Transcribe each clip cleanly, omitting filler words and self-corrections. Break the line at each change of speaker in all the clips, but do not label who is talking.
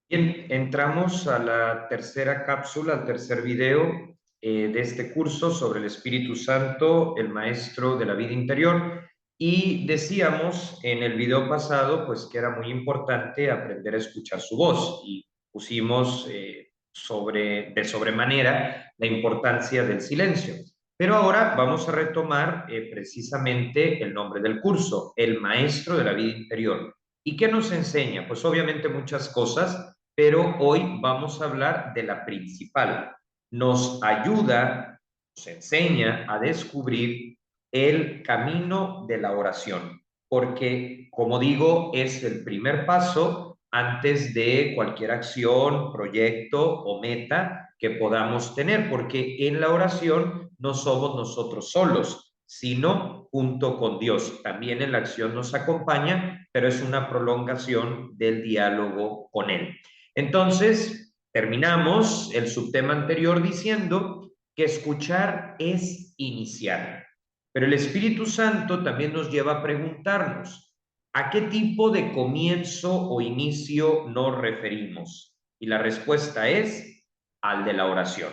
Bien, entramos a la tercera cápsula, al tercer video de este curso sobre el Espíritu Santo, el Maestro de la vida interior. Y decíamos en el video pasado, pues que era muy importante aprender a escuchar su voz y pusimos de sobremanera la importancia del silencio. Pero ahora vamos a retomar precisamente el nombre del curso, el Maestro de la vida interior. ¿Y qué nos enseña? Pues obviamente muchas cosas, pero hoy vamos a hablar de la principal. Nos ayuda, nos enseña a descubrir el camino de la oración, porque, como digo, es el primer paso antes de cualquier acción, proyecto o meta que podamos tener, porque en la oración no somos nosotros solos, sino junto con Dios. También en la acción nos acompaña, pero es una prolongación del diálogo con Él. Entonces, terminamos el subtema anterior diciendo que escuchar es iniciar. Pero el Espíritu Santo también nos lleva a preguntarnos, ¿a qué tipo de comienzo o inicio nos referimos? Y la respuesta es al de la oración,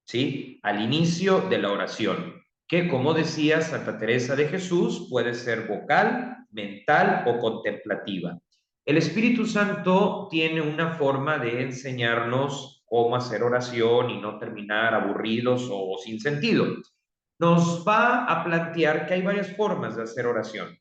¿sí? Al inicio de la oración, que como decía Santa Teresa de Jesús, puede ser vocal, mental o contemplativa. El Espíritu Santo tiene una forma de enseñarnos cómo hacer oración y no terminar aburridos o sin sentido. Nos va a plantear que hay varias formas de hacer oración.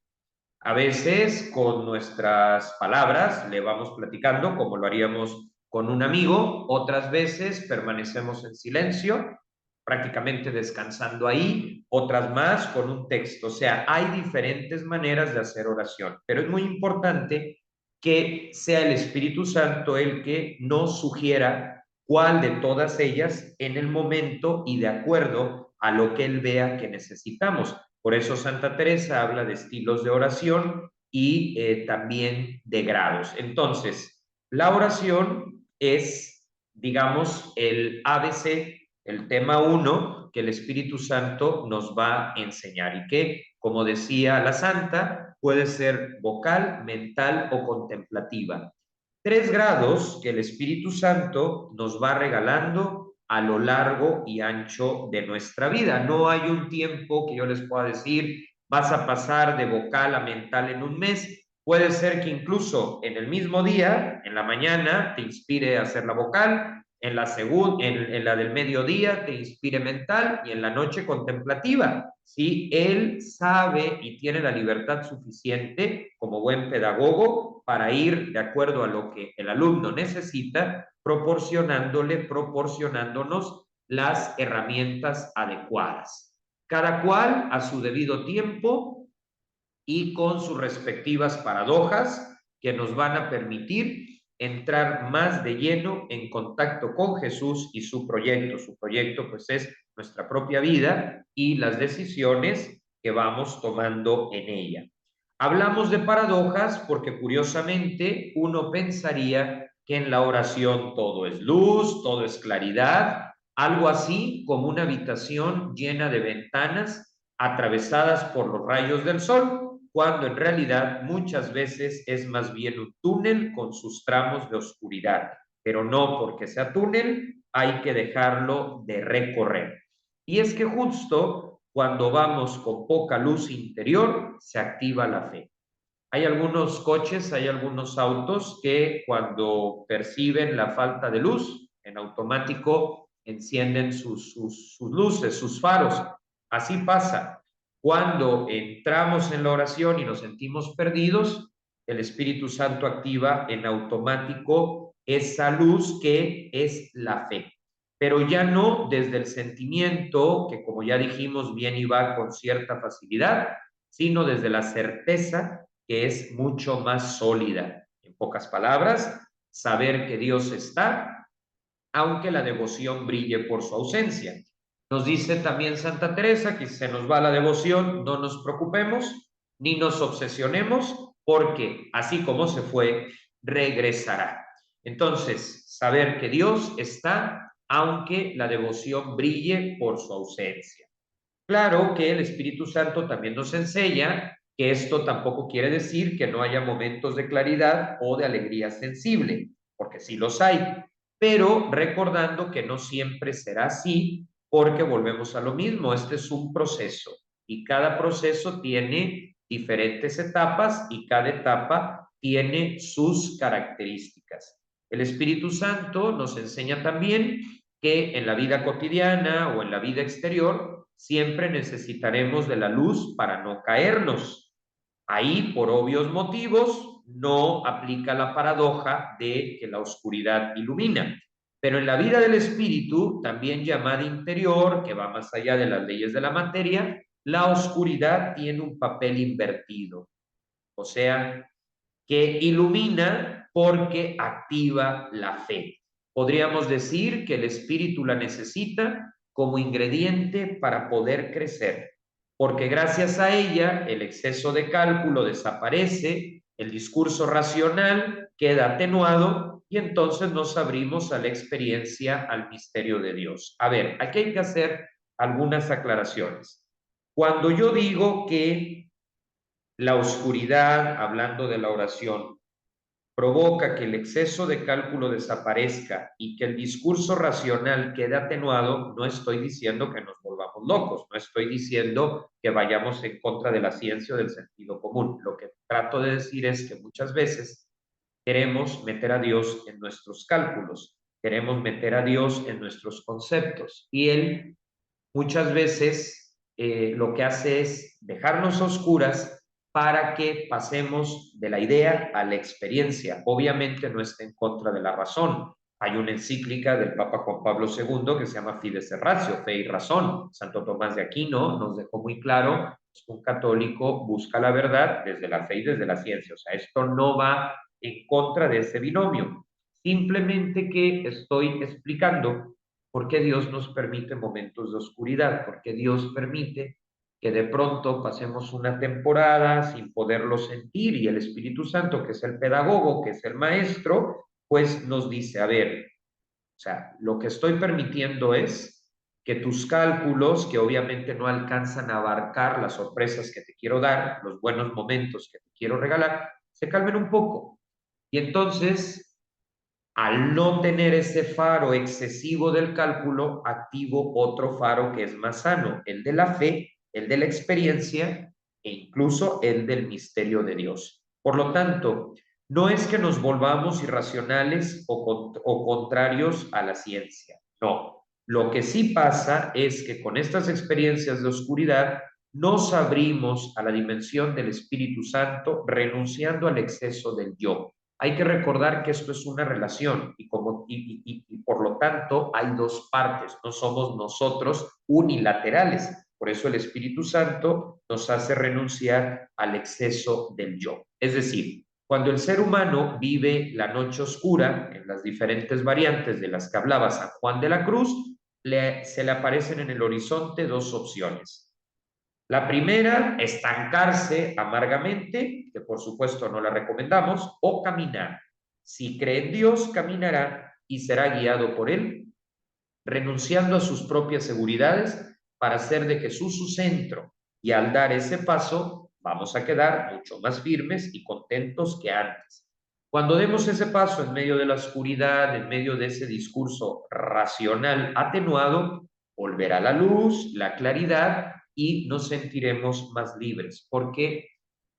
A veces con nuestras palabras le vamos platicando como lo haríamos con un amigo, otras veces permanecemos en silencio, prácticamente descansando ahí, otras más con un texto. O sea, hay diferentes maneras de hacer oración, pero es muy importante que sea el Espíritu Santo el que nos sugiera cuál de todas ellas en el momento y de acuerdo a lo que él vea que necesitamos. Por eso Santa Teresa habla de estilos de oración y también de grados. Entonces, la oración es, digamos, el ABC, el tema uno que el Espíritu Santo nos va a enseñar y que, como decía la Santa, puede ser vocal, mental o contemplativa. Tres grados que el Espíritu Santo nos va regalando a lo largo y ancho de nuestra vida. No hay un tiempo que yo les pueda decir, vas a pasar de vocal a mental en un mes. Puede ser que incluso en el mismo día, en la mañana, te inspire a hacer la vocal, en la del mediodía te inspire mental y en la noche contemplativa. ¿Sí? Él sabe y tiene la libertad suficiente como buen pedagogo para ir de acuerdo a lo que el alumno necesita, proporcionándonos las herramientas adecuadas. Cada cual a su debido tiempo y con sus respectivas paradojas que nos van a permitir entrar más de lleno en contacto con Jesús y su proyecto. Su proyecto pues es nuestra propia vida y las decisiones que vamos tomando en ella. Hablamos de paradojas porque curiosamente uno pensaría que en la oración todo es luz, todo es claridad, algo así como una habitación llena de ventanas atravesadas por los rayos del sol, cuando en realidad muchas veces es más bien un túnel con sus tramos de oscuridad, pero no porque sea túnel hay que dejarlo de recorrer. Y es que justo cuando vamos con poca luz interior se activa la fe. Hay algunos coches, hay algunos autos que cuando perciben la falta de luz, en automático encienden sus luces, sus faros. Así pasa. Cuando entramos en la oración y nos sentimos perdidos, el Espíritu Santo activa en automático esa luz que es la fe. Pero ya no desde el sentimiento, que como ya dijimos, viene y va con cierta facilidad, sino desde la certeza que es mucho más sólida. En pocas palabras, saber que Dios está, aunque la devoción brille por su ausencia. Nos dice también Santa Teresa que si se nos va la devoción, no nos preocupemos ni nos obsesionemos, porque así como se fue, regresará. Entonces, saber que Dios está, aunque la devoción brille por su ausencia. Claro que el Espíritu Santo también nos enseña que esto tampoco quiere decir que no haya momentos de claridad o de alegría sensible, porque sí los hay, pero recordando que no siempre será así, porque volvemos a lo mismo, este es un proceso y cada proceso tiene diferentes etapas y cada etapa tiene sus características. El Espíritu Santo nos enseña también que en la vida cotidiana o en la vida exterior siempre necesitaremos de la luz para no caernos. Ahí, por obvios motivos, no aplica la paradoja de que la oscuridad ilumina. Pero en la vida del espíritu, también llamada interior, que va más allá de las leyes de la materia, la oscuridad tiene un papel invertido. O sea, que ilumina porque activa la fe. Podríamos decir que el espíritu la necesita como ingrediente para poder crecer, porque gracias a ella el exceso de cálculo desaparece, el discurso racional queda atenuado y entonces nos abrimos a la experiencia, al misterio de Dios. A ver, aquí hay que hacer algunas aclaraciones. Cuando yo digo que la oscuridad, hablando de la oración, provoca que el exceso de cálculo desaparezca y que el discurso racional quede atenuado, no estoy diciendo que nos volvamos locos, no estoy diciendo que vayamos en contra de la ciencia o del sentido común. Lo que trato de decir es que muchas veces queremos meter a Dios en nuestros cálculos, queremos meter a Dios en nuestros conceptos y Él muchas veces lo que hace es dejarnos a oscuras para que pasemos de la idea a la experiencia. Obviamente no está en contra de la razón. Hay una encíclica del Papa Juan Pablo II que se llama Fides et Ratio, Fe y Razón. Santo Tomás de Aquino nos dejó muy claro que un católico busca la verdad desde la fe y desde la ciencia. O sea, esto no va en contra de ese binomio. Simplemente que estoy explicando por qué Dios nos permite momentos de oscuridad, por qué Dios permite que de pronto pasemos una temporada sin poderlo sentir y el Espíritu Santo, que es el pedagogo, que es el maestro, pues nos dice, a ver, o sea, lo que estoy permitiendo es que tus cálculos, que obviamente no alcanzan a abarcar las sorpresas que te quiero dar, los buenos momentos que te quiero regalar, se calmen un poco. Y entonces al no tener ese faro excesivo del cálculo, activo otro faro que es más sano, el de la fe, el de la experiencia e incluso el del misterio de Dios. Por lo tanto, no es que nos volvamos irracionales o contrarios a la ciencia, no. Lo que sí pasa es que con estas experiencias de oscuridad nos abrimos a la dimensión del Espíritu Santo, renunciando al exceso del yo. Hay que recordar que esto es una relación y por lo tanto hay dos partes, no somos nosotros unilaterales. Por eso el Espíritu Santo nos hace renunciar al exceso del yo. Es decir, cuando el ser humano vive la noche oscura, en las diferentes variantes de las que hablaba San Juan de la Cruz, se le aparecen en el horizonte dos opciones. La primera, estancarse amargamente, que por supuesto no la recomendamos, o caminar. Si cree en Dios, caminará y será guiado por Él, renunciando a sus propias seguridades para hacer de Jesús su centro. Y al dar ese paso, vamos a quedar mucho más firmes y contentos que antes. Cuando demos ese paso en medio de la oscuridad, en medio de ese discurso racional atenuado, volverá la luz, la claridad y nos sentiremos más libres, porque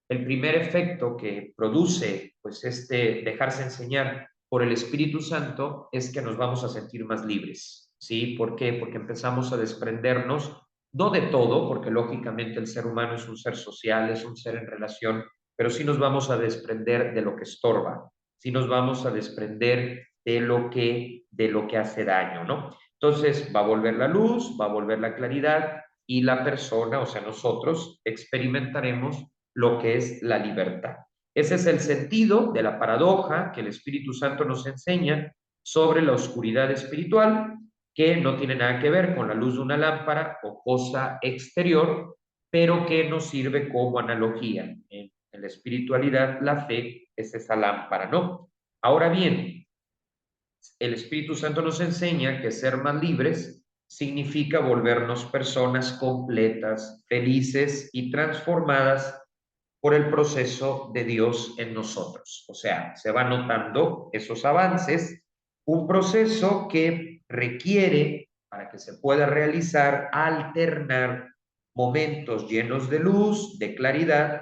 el primer efecto que produce pues este dejarse enseñar por el Espíritu Santo es que nos vamos a sentir más libres. ¿Sí? ¿Por qué? Porque empezamos a desprendernos, no de todo, porque lógicamente el ser humano es un ser social, es un ser en relación, pero sí nos vamos a desprender de lo que estorba, sí nos vamos a desprender de lo que hace daño, ¿no? Entonces va a volver la luz, va a volver la claridad y la persona, o sea, nosotros experimentaremos lo que es la libertad. Ese es el sentido de la paradoja que el Espíritu Santo nos enseña sobre la oscuridad espiritual, que no tiene nada que ver con la luz de una lámpara o cosa exterior, pero que nos sirve como analogía. En la espiritualidad, la fe es esa lámpara, ¿no? Ahora bien, el Espíritu Santo nos enseña que ser más libres significa volvernos personas completas, felices y transformadas por el proceso de Dios en nosotros. O sea, se van notando esos avances, un proceso que requiere, para que se pueda realizar, alternar momentos llenos de luz, de claridad,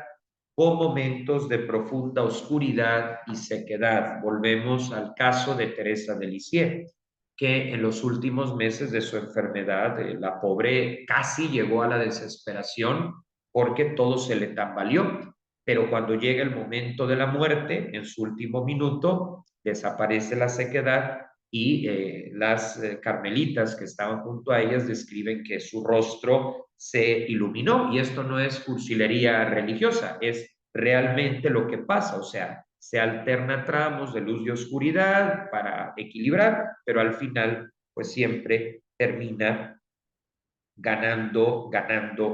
con momentos de profunda oscuridad y sequedad. Volvemos al caso de Teresa de Lisieux, que en los últimos meses de su enfermedad, la pobre casi llegó a la desesperación porque todo se le tambaleó. Pero cuando llega el momento de la muerte, en su último minuto, desaparece la sequedad y las carmelitas que estaban junto a ellas describen que su rostro se iluminó, y esto no es cursilería religiosa, es realmente lo que pasa, o sea, se alterna tramos de luz y oscuridad para equilibrar, pero al final pues siempre termina ganando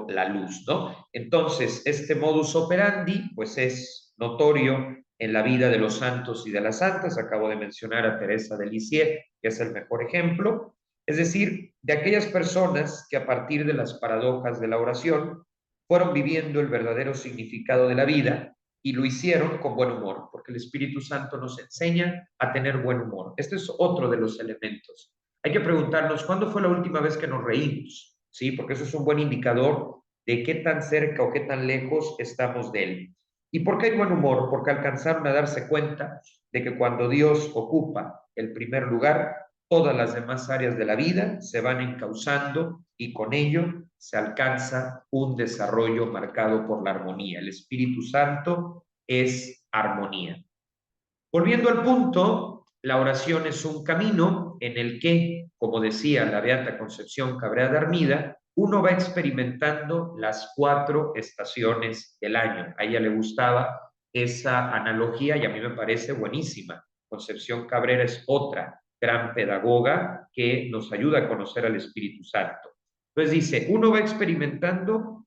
la luz, ¿no? Entonces, este modus operandi, pues es notorio en la vida de los santos y de las santas. Acabo de mencionar a Teresa de Lisieux, que es el mejor ejemplo. Es decir, de aquellas personas que a partir de las paradojas de la oración fueron viviendo el verdadero significado de la vida y lo hicieron con buen humor, porque el Espíritu Santo nos enseña a tener buen humor. Este es otro de los elementos. Hay que preguntarnos, ¿cuándo fue la última vez que nos reímos? ¿Sí? Porque eso es un buen indicador de qué tan cerca o qué tan lejos estamos de él. ¿Y por qué hay buen humor? Porque alcanzaron a darse cuenta de que cuando Dios ocupa el primer lugar, todas las demás áreas de la vida se van encauzando y con ello se alcanza un desarrollo marcado por la armonía. El Espíritu Santo es armonía. Volviendo al punto, la oración es un camino en el que, como decía la Beata Concepción Cabrera de Armida, uno va experimentando las 4 estaciones del año. A ella le gustaba esa analogía y a mí me parece buenísima. Concepción Cabrera es otra gran pedagoga que nos ayuda a conocer al Espíritu Santo. Entonces dice, uno va experimentando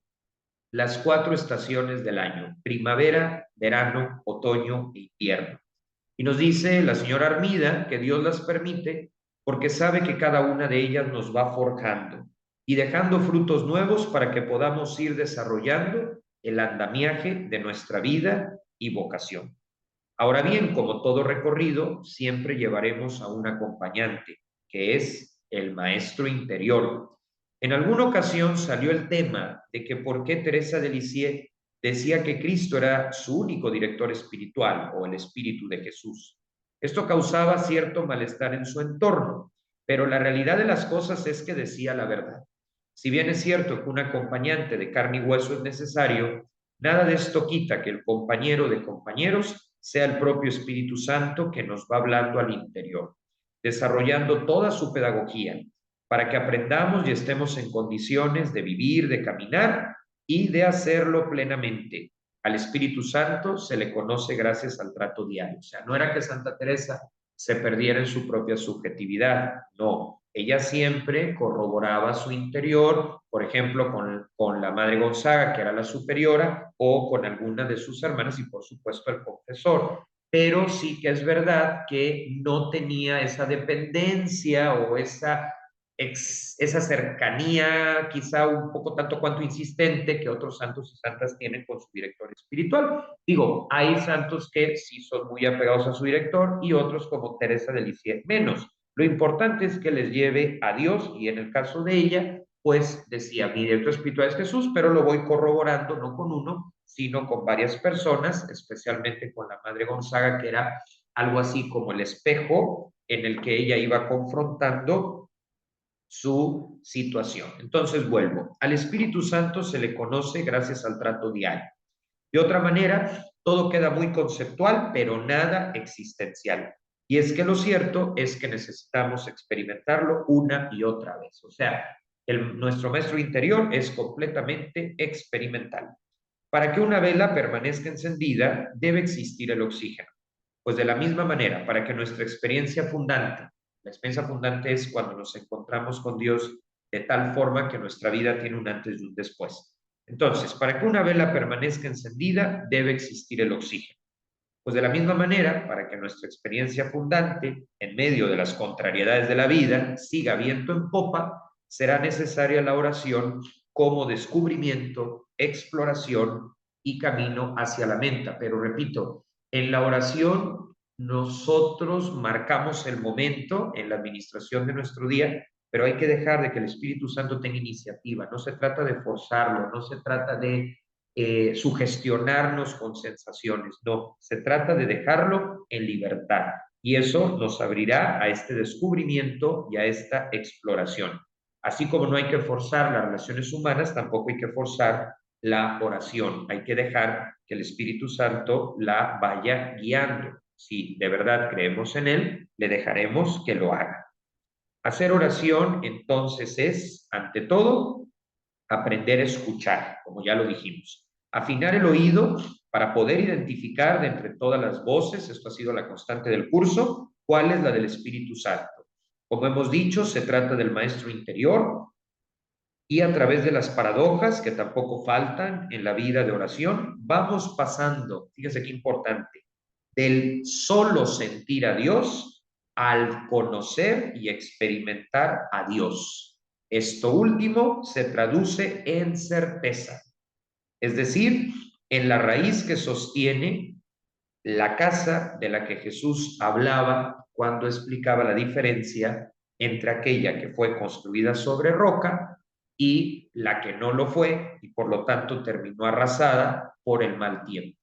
las 4 estaciones del año: primavera, verano, otoño e invierno. Y nos dice la señora Armida que Dios las permite porque sabe que cada una de ellas nos va forjando y dejando frutos nuevos para que podamos ir desarrollando el andamiaje de nuestra vida y vocación. Ahora bien, como todo recorrido, siempre llevaremos a un acompañante, que es el maestro interior. En alguna ocasión salió el tema de que por qué Teresa de Lisieux decía que Cristo era su único director espiritual o el Espíritu de Jesús. Esto causaba cierto malestar en su entorno, pero la realidad de las cosas es que decía la verdad. Si bien es cierto que un acompañante de carne y hueso es necesario, nada de esto quita que el compañero de compañeros sea el propio Espíritu Santo que nos va hablando al interior, desarrollando toda su pedagogía para que aprendamos y estemos en condiciones de vivir, de caminar y de hacerlo plenamente. Al Espíritu Santo se le conoce gracias al trato diario. O sea, no era que Santa Teresa se perdiera en su propia subjetividad, no. Ella siempre corroboraba su interior, por ejemplo, con la Madre Gonzaga, que era la superiora, o con alguna de sus hermanas y, por supuesto, el confesor. Pero sí que es verdad que no tenía esa dependencia o esa cercanía, quizá un poco tanto cuanto insistente, que otros santos y santas tienen con su director espiritual. Digo, hay santos que sí son muy apegados a su director y otros como Teresa de Lisieux menos. Lo importante es que les lleve a Dios, y en el caso de ella, pues decía, mi director espiritual es Jesús, pero lo voy corroborando no con uno, sino con varias personas, especialmente con la Madre Gonzaga, que era algo así como el espejo en el que ella iba confrontando su situación. Entonces vuelvo, al Espíritu Santo se le conoce gracias al trato diario. De otra manera, todo queda muy conceptual, pero nada existencial. Y es que lo cierto es que necesitamos experimentarlo una y otra vez. O sea, nuestro maestro interior es completamente experimental. Para que una vela permanezca encendida, debe existir el oxígeno. Pues de la misma manera, para que nuestra experiencia fundante, la experiencia fundante es cuando nos encontramos con Dios de tal forma que nuestra vida tiene un antes y un después. Entonces, para que una vela permanezca encendida, debe existir el oxígeno. Pues de la misma manera, para que nuestra experiencia fundante, en medio de las contrariedades de la vida, siga viento en popa, será necesaria la oración como descubrimiento, exploración y camino hacia la meta. Pero repito, en la oración nosotros marcamos el momento en la administración de nuestro día, pero hay que dejar de que el Espíritu Santo tenga iniciativa. No se trata de forzarlo, no se trata de sugestionarnos con sensaciones, no, se trata de dejarlo en libertad. Y eso nos abrirá a este descubrimiento y a esta exploración. Así como no hay que forzar las relaciones humanas, tampoco hay que forzar la oración. Hay que dejar que el Espíritu Santo la vaya guiando. Si de verdad creemos en Él, le dejaremos que lo haga. Hacer oración, entonces, es, ante todo, aprender a escuchar, como ya lo dijimos. Afinar el oído para poder identificar de entre todas las voces, esto ha sido la constante del curso, cuál es la del Espíritu Santo. Como hemos dicho, se trata del maestro interior, y a través de las paradojas que tampoco faltan en la vida de oración, vamos pasando, fíjese qué importante, del solo sentir a Dios al conocer y experimentar a Dios. Esto último se traduce en certeza, es decir, en la raíz que sostiene la casa de la que Jesús hablaba cuando explicaba la diferencia entre aquella que fue construida sobre roca y la que no lo fue y por lo tanto terminó arrasada por el mal tiempo.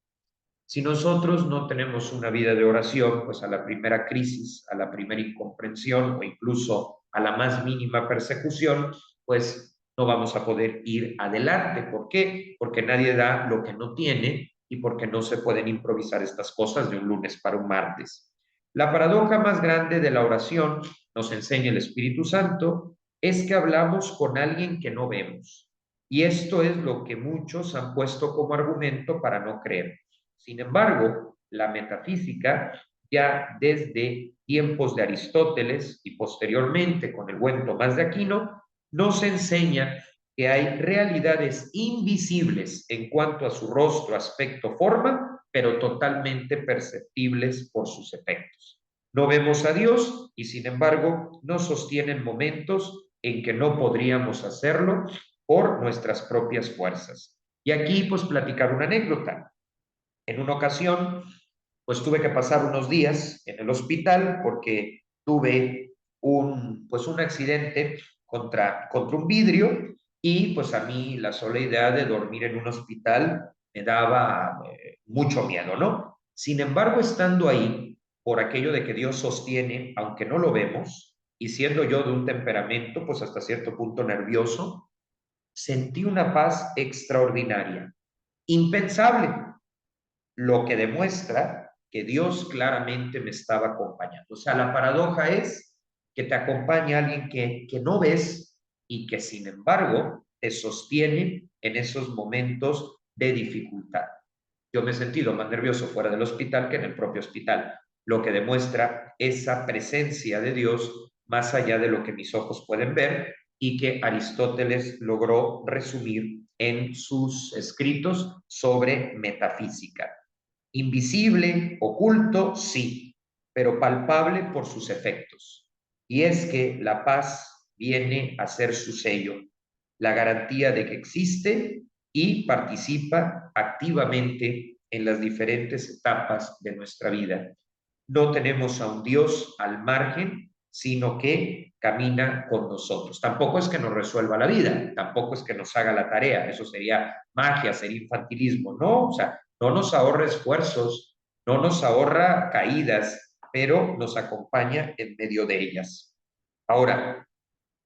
Si nosotros no tenemos una vida de oración, pues a la primera crisis, a la primera incomprensión o incluso a la más mínima persecución, pues no vamos a poder ir adelante. ¿Por qué? Porque nadie da lo que no tiene y porque no se pueden improvisar estas cosas de un lunes para un martes. La paradoja más grande de la oración, nos enseña el Espíritu Santo, es que hablamos con alguien que no vemos. Y esto es lo que muchos han puesto como argumento para no creer. Sin embargo, la metafísica, ya desde tiempos de Aristóteles y posteriormente con el buen Tomás de Aquino, nos enseña que hay realidades invisibles en cuanto a su rostro, aspecto, forma, pero totalmente perceptibles por sus efectos. No vemos a Dios y sin embargo nos sostienen momentos en que no podríamos hacerlo por nuestras propias fuerzas. Y aquí pues platicar una anécdota. En una ocasión, pues tuve que pasar unos días en el hospital porque tuve un accidente contra un vidrio y pues a mí la sola idea de dormir en un hospital me daba mucho miedo, ¿no? Sin embargo, estando ahí, por aquello de que Dios sostiene, aunque no lo vemos, y siendo yo de un temperamento pues hasta cierto punto nervioso, sentí una paz extraordinaria, impensable, lo que demuestra que Dios claramente me estaba acompañando. O sea, la paradoja es que te acompaña alguien que no ves y que sin embargo te sostiene en esos momentos de dificultad. Yo me he sentido más nervioso fuera del hospital que en el propio hospital, lo que demuestra esa presencia de Dios más allá de lo que mis ojos pueden ver y que Aristóteles logró resumir en sus escritos sobre metafísica. Invisible, oculto, sí, pero palpable por sus efectos. Y es que la paz viene a ser su sello, la garantía de que existe y participa activamente en las diferentes etapas de nuestra vida. No tenemos a un Dios al margen, sino que camina con nosotros. Tampoco es que nos resuelva la vida, tampoco es que nos haga la tarea, eso sería magia, sería infantilismo, no, o sea, no nos ahorra esfuerzos, no nos ahorra caídas, pero nos acompaña en medio de ellas. Ahora,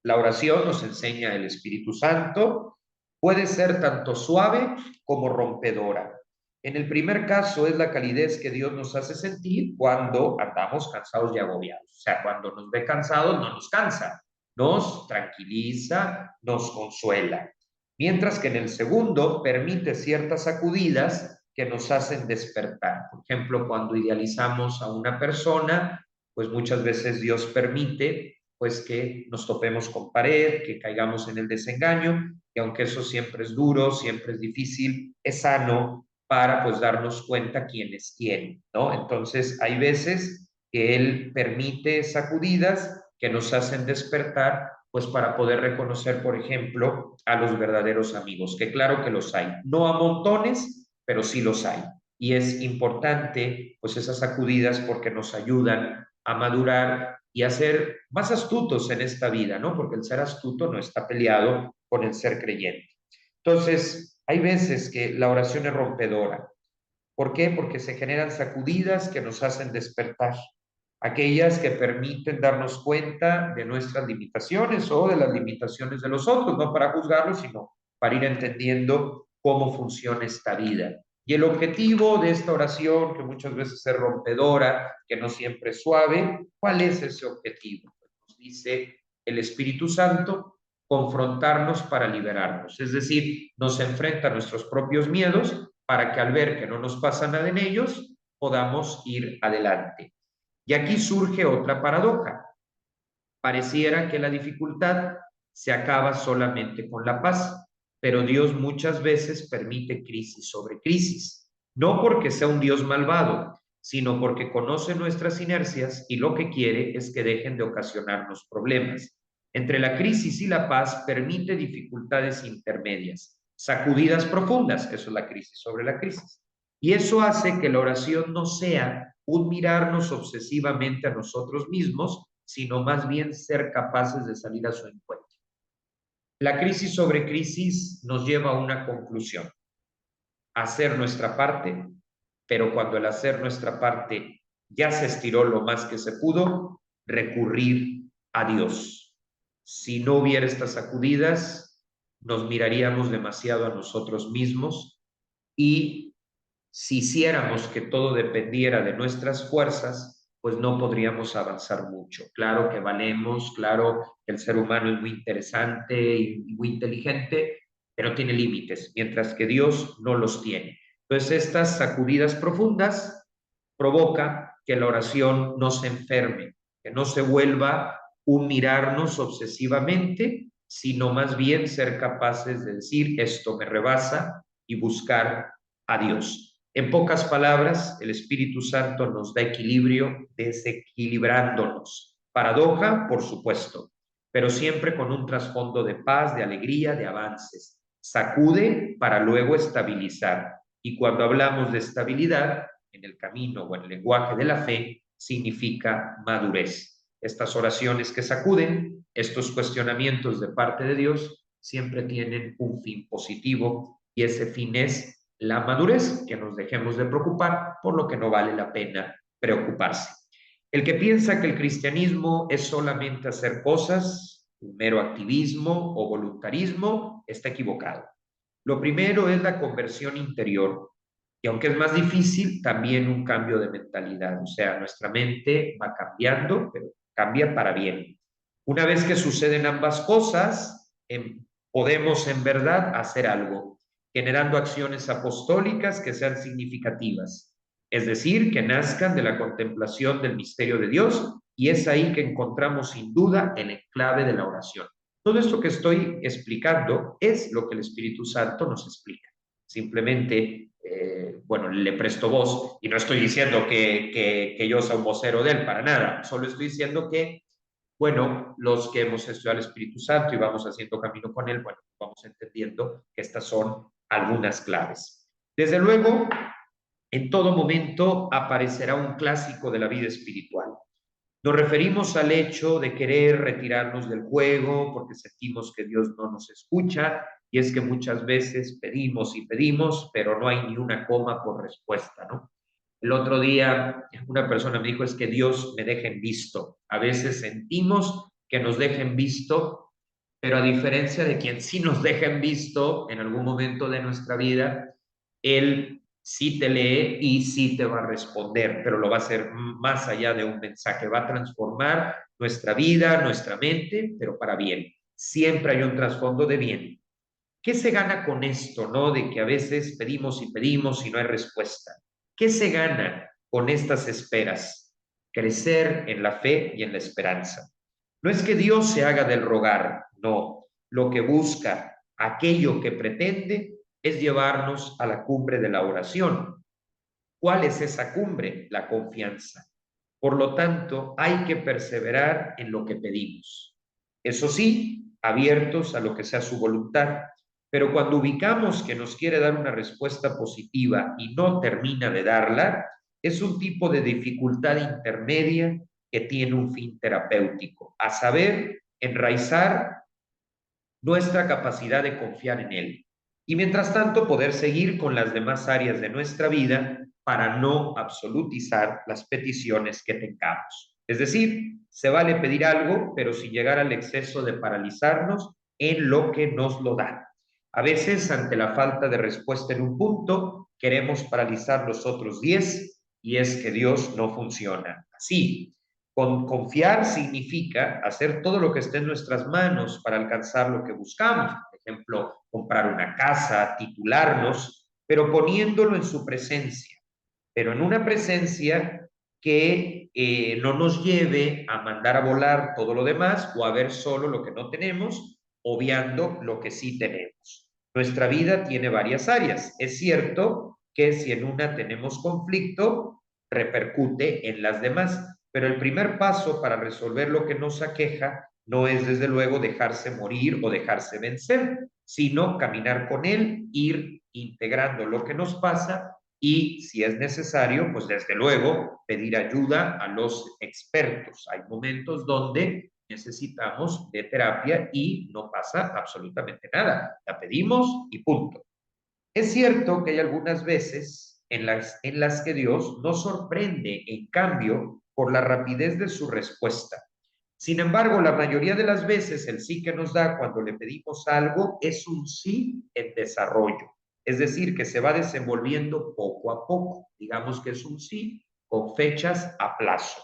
la oración nos enseña el Espíritu Santo, puede ser tanto suave como rompedora. En el primer caso es la calidez que Dios nos hace sentir cuando andamos cansados y agobiados. O sea, cuando nos ve cansados no nos cansa, nos tranquiliza, nos consuela. Mientras que en el segundo permite ciertas sacudidas que nos hacen despertar. Por ejemplo, cuando idealizamos a una persona, pues muchas veces Dios permite pues que nos topemos con pared, que caigamos en el desengaño, y aunque eso siempre es duro, siempre es difícil, es sano para pues darnos cuenta quién es quién, ¿no? Entonces hay veces que Él permite sacudidas que nos hacen despertar, pues para poder reconocer, por ejemplo, a los verdaderos amigos, que claro que los hay, no a montones, pero sí los hay. Y es importante, pues, esas sacudidas porque nos ayudan a madurar y a ser más astutos en esta vida, ¿no? Porque el ser astuto no está peleado con el ser creyente. Entonces, hay veces que la oración es rompedora. ¿Por qué? Porque se generan sacudidas que nos hacen despertar, aquellas que permiten darnos cuenta de nuestras limitaciones o de las limitaciones de los otros, no para juzgarlos, sino para ir entendiendo cómo funciona esta vida. Y el objetivo de esta oración, que muchas veces es rompedora, que no siempre es suave, ¿cuál es ese objetivo? Nos dice el Espíritu Santo, confrontarnos para liberarnos, es decir, nos enfrenta a nuestros propios miedos para que al ver que no nos pasa nada en ellos, podamos ir adelante. Y aquí surge otra paradoja. Pareciera que la dificultad se acaba solamente con la paz, pero Dios muchas veces permite crisis sobre crisis, no porque sea un Dios malvado, sino porque conoce nuestras inercias y lo que quiere es que dejen de ocasionarnos problemas. Entre la crisis y la paz permite dificultades intermedias, sacudidas profundas, eso es la crisis sobre la crisis. Y eso hace que la oración no sea un mirarnos obsesivamente a nosotros mismos, sino más bien ser capaces de salir a su encuentro. La crisis sobre crisis nos lleva a una conclusión, hacer nuestra parte, pero cuando el hacer nuestra parte ya se estiró lo más que se pudo, recurrir a Dios. Si no hubiera estas sacudidas, nos miraríamos demasiado a nosotros mismos y si hiciéramos que todo dependiera de nuestras fuerzas, pues no podríamos avanzar mucho. Claro que valemos, claro que el ser humano es muy interesante y muy inteligente, pero tiene límites, mientras que Dios no los tiene. Entonces, estas sacudidas profundas provoca que la oración no se enferme, que no se vuelva un mirarnos obsesivamente, sino más bien ser capaces de decir, esto me rebasa y buscar a Dios. En pocas palabras, el Espíritu Santo nos da equilibrio desequilibrándonos. Paradoja, por supuesto, pero siempre con un trasfondo de paz, de alegría, de avances. Sacude para luego estabilizar. Y cuando hablamos de estabilidad, en el camino o en el lenguaje de la fe, significa madurez. Estas oraciones que sacuden, estos cuestionamientos de parte de Dios, siempre tienen un fin positivo y ese fin es la madurez, que nos dejemos de preocupar por lo que no vale la pena preocuparse. El que piensa que el cristianismo es solamente hacer cosas, un mero activismo o voluntarismo, está equivocado. Lo primero es la conversión interior, y aunque es más difícil, también un cambio de mentalidad. O sea, nuestra mente va cambiando, pero cambia para bien. Una vez que suceden ambas cosas, podemos en verdad hacer algo, generando acciones apostólicas que sean significativas. Es decir, que nazcan de la contemplación del misterio de Dios, y es ahí que encontramos sin duda el enclave de la oración. Todo esto que estoy explicando es lo que el Espíritu Santo nos explica. Simplemente, bueno, le presto voz y no estoy diciendo que yo sea un vocero de él, para nada. Solo estoy diciendo que, bueno, los que hemos estudiado el Espíritu Santo y vamos haciendo camino con él, bueno, vamos entendiendo que estas son algunas claves. Desde luego, en todo momento aparecerá un clásico de la vida espiritual. Nos referimos al hecho de querer retirarnos del juego porque sentimos que Dios no nos escucha, y es que muchas veces pedimos y pedimos, pero no hay ni una coma por respuesta, ¿no? El otro día una persona me dijo, es que Dios me deja en visto. A veces sentimos que nos dejen visto, pero a diferencia de quien sí nos deja en visto en algún momento de nuestra vida, Él sí te lee y sí te va a responder, pero lo va a hacer más allá de un mensaje, va a transformar nuestra vida, nuestra mente, pero para bien. Siempre hay un trasfondo de bien. ¿Qué se gana con esto, no? De que a veces pedimos y no hay respuesta. ¿Qué se gana con estas esperas? Crecer en la fe y en la esperanza. No es que Dios se haga del rogar, no. Lo que busca, aquello que pretende, es llevarnos a la cumbre de la oración. ¿Cuál es esa cumbre? La confianza. Por lo tanto, hay que perseverar en lo que pedimos. Eso sí, abiertos a lo que sea su voluntad. Pero cuando ubicamos que nos quiere dar una respuesta positiva y no termina de darla, es un tipo de dificultad intermedia que tiene un fin terapéutico, a saber, enraizar nuestra capacidad de confiar en Él. Y mientras tanto, poder seguir con las demás áreas de nuestra vida para no absolutizar las peticiones que tengamos. Es decir, se vale pedir algo, pero sin llegar al exceso de paralizarnos en lo que nos lo da. A veces, ante la falta de respuesta en un punto, queremos paralizar los otros 10 y es que Dios no funciona así. Confiar significa hacer todo lo que esté en nuestras manos para alcanzar lo que buscamos. Por ejemplo, comprar una casa, titularnos, pero poniéndolo en su presencia. Pero en una presencia que no nos lleve a mandar a volar todo lo demás o a ver solo lo que no tenemos, obviando lo que sí tenemos. Nuestra vida tiene varias áreas. Es cierto que si en una tenemos conflicto, repercute en las demás, pero el primer paso para resolver lo que nos aqueja no es desde luego dejarse morir o dejarse vencer, sino caminar con él, ir integrando lo que nos pasa y si es necesario, pues desde luego pedir ayuda a los expertos. Hay momentos donde necesitamos de terapia y no pasa absolutamente nada. La pedimos y punto. Es cierto que hay algunas veces en las que Dios nos sorprende, en cambio, por la rapidez de su respuesta. Sin embargo, la mayoría de las veces el sí que nos da cuando le pedimos algo es un sí en desarrollo. Es decir, que se va desenvolviendo poco a poco. Digamos que es un sí con fechas a plazo,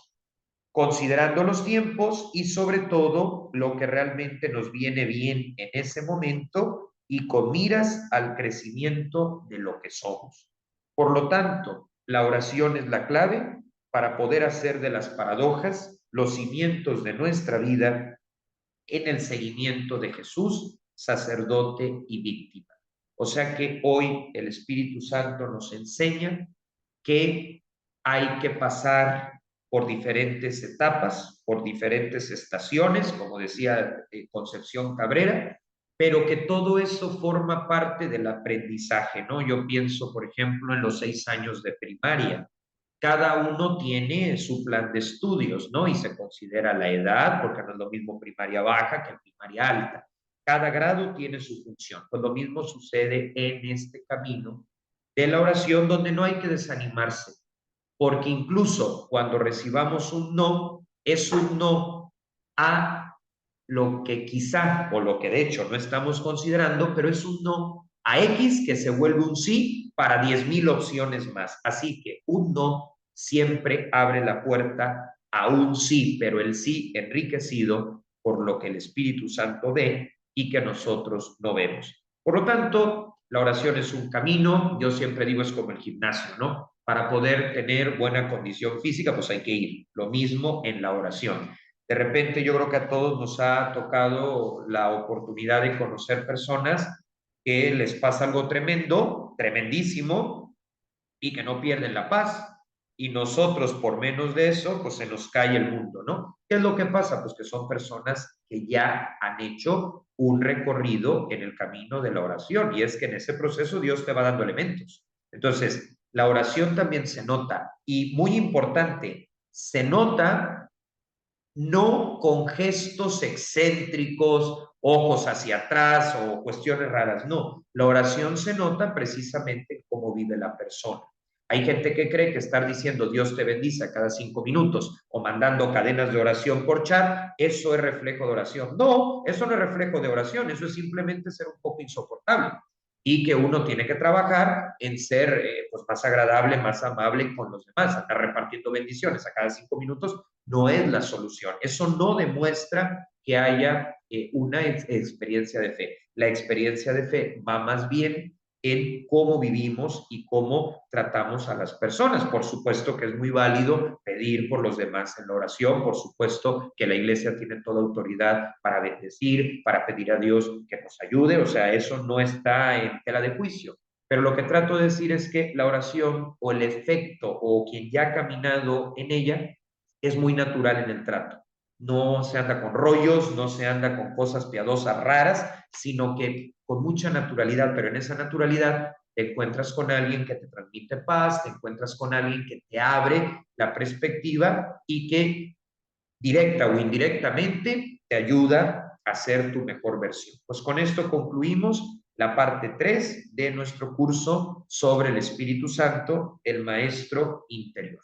considerando los tiempos y sobre todo lo que realmente nos viene bien en ese momento y con miras al crecimiento de lo que somos. Por lo tanto, la oración es la clave para poder hacer de las paradojas los cimientos de nuestra vida en el seguimiento de Jesús, sacerdote y víctima. O sea que hoy el Espíritu Santo nos enseña que hay que pasar por diferentes etapas, por diferentes estaciones, como decía Concepción Cabrera, pero que todo eso forma parte del aprendizaje, ¿no? Yo pienso, por ejemplo, en los 6 años de primaria. Cada uno tiene su plan de estudios, ¿no? Y se considera la edad, porque no es lo mismo primaria baja que primaria alta. Cada grado tiene su función. Pues lo mismo sucede en este camino de la oración donde no hay que desanimarse, porque incluso cuando recibamos un no, es un no a lo que quizá, o lo que de hecho no estamos considerando, pero es un no a X que se vuelve un sí para 10,000 opciones más. Así que un no siempre abre la puerta a un sí, pero el sí enriquecido por lo que el Espíritu Santo ve y que nosotros no vemos. Por lo tanto, la oración es un camino, yo siempre digo es como el gimnasio, ¿no? Para poder tener buena condición física, pues hay que ir. Lo mismo en la oración. De repente yo creo que a todos nos ha tocado la oportunidad de conocer personas que les pasa algo tremendo, tremendísimo, y que no pierden la paz. Y nosotros, por menos de eso, pues se nos cae el mundo, ¿no? ¿Qué es lo que pasa? Pues que son personas que ya han hecho un recorrido en el camino de la oración. Y es que en ese proceso Dios te va dando elementos. Entonces, la oración también se nota. Y muy importante, se nota no con gestos excéntricos, ojos hacia atrás o cuestiones raras, no. La oración se nota precisamente cómo vive la persona. Hay gente que cree que estar diciendo Dios te bendice cada 5 minutos o mandando cadenas de oración por chat, eso es reflejo de oración. No, eso no es reflejo de oración, eso es simplemente ser un poco insoportable y que uno tiene que trabajar en ser pues más agradable, más amable con los demás. Andar repartiendo bendiciones a cada 5 minutos no es la solución. Eso no demuestra que haya una experiencia de fe. La experiencia de fe va más bien en cómo vivimos y cómo tratamos a las personas. Por supuesto que es muy válido pedir por los demás en la oración, por supuesto que la iglesia tiene toda autoridad para bendecir, para pedir a Dios que nos ayude, o sea, eso no está en tela de juicio. Pero lo que trato de decir es que la oración o el efecto o quien ya ha caminado en ella es muy natural en el trato. no se anda con rollos, no se anda con cosas piadosas raras, sino que con mucha naturalidad, pero en esa naturalidad te encuentras con alguien que te transmite paz, te encuentras con alguien que te abre la perspectiva y que directa o indirectamente te ayuda a ser tu mejor versión. Pues con esto concluimos la parte 3 de nuestro curso sobre el Espíritu Santo, el Maestro Interior.